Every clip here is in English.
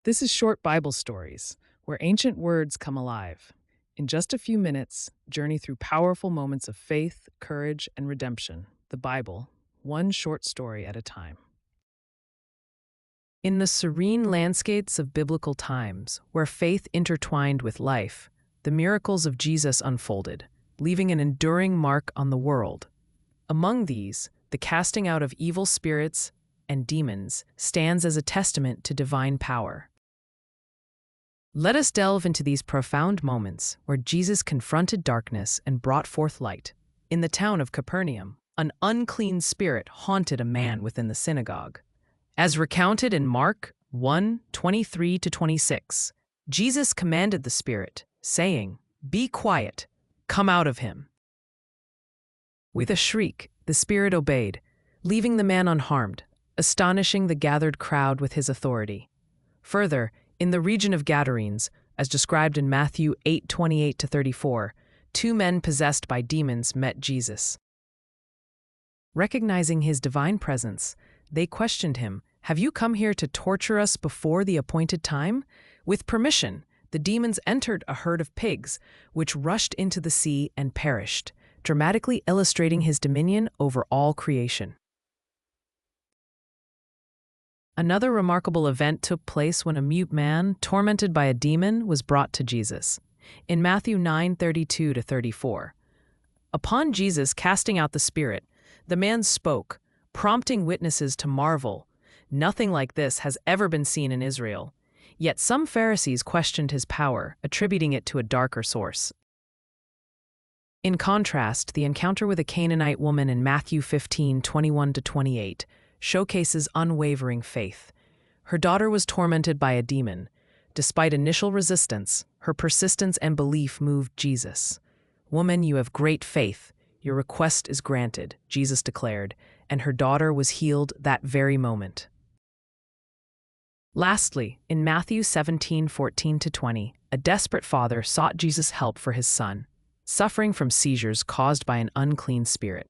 This is Short Bible Stories, where ancient words come alive. In just a few minutes, journey through powerful moments of faith, courage, and redemption. The Bible, one short story at a time. In the serene landscapes of biblical times, where faith intertwined with life, the miracles of Jesus unfolded, leaving an enduring mark on the world. Among these, the casting out of evil spirits and demons stands as a testament to divine power. Let us delve into these profound moments where Jesus confronted darkness and brought forth light. In the town of Capernaum, an unclean spirit haunted a man within the synagogue. As recounted in Mark 1:23-26, Jesus commanded the spirit, saying, "Be quiet, come out of him." With a shriek, the spirit obeyed, leaving the man unharmed, astonishing the gathered crowd with his authority. Further, in the region of Gadarenes, as described in Matthew 8:28-34, two men possessed by demons met Jesus. Recognizing his divine presence, they questioned him, "Have you come here to torture us before the appointed time?" With permission, the demons entered a herd of pigs, which rushed into the sea and perished, dramatically illustrating his dominion over all creation. Another remarkable event took place when a mute man, tormented by a demon, was brought to Jesus. In Matthew 9:32-34, upon Jesus casting out the spirit, the man spoke, prompting witnesses to marvel. Nothing like this has ever been seen in Israel. Yet some Pharisees questioned his power, attributing it to a darker source. In contrast, the encounter with a Canaanite woman in Matthew 15:21-28 showcases unwavering faith. Her daughter was tormented by a demon. Despite initial resistance, her persistence and belief moved Jesus. "Woman, you have great faith. Your request is granted," Jesus declared, and her daughter was healed that very moment. Lastly, in Matthew 17:14-20, a desperate father sought Jesus' help for his son, suffering from seizures caused by an unclean spirit.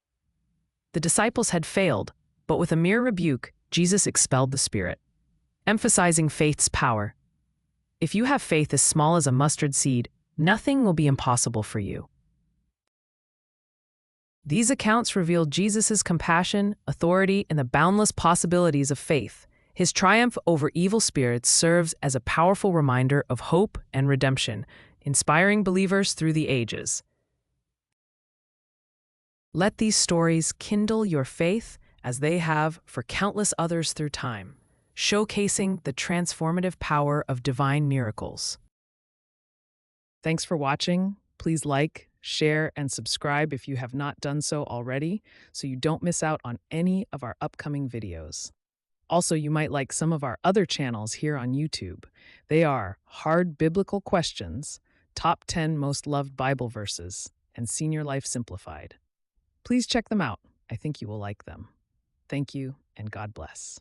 The disciples had failed, but with a mere rebuke, Jesus expelled the spirit, emphasizing faith's power. If you have faith as small as a mustard seed, nothing will be impossible for you. These accounts reveal Jesus' compassion, authority, and the boundless possibilities of faith. His triumph over evil spirits serves as a powerful reminder of hope and redemption, inspiring believers through the ages. Let these stories kindle your faith as they have for countless others through time, showcasing the transformative power of divine miracles. Thanks for watching. Please like, share, and subscribe if you have not done so already, so you don't miss out on any of our upcoming videos. Also, you might like some of our other channels here on YouTube. They are Hard Biblical Questions, Top 10 Most Loved Bible Verses, and Senior Life Simplified. Please check them out. I think you will like them. Thank you, and God bless.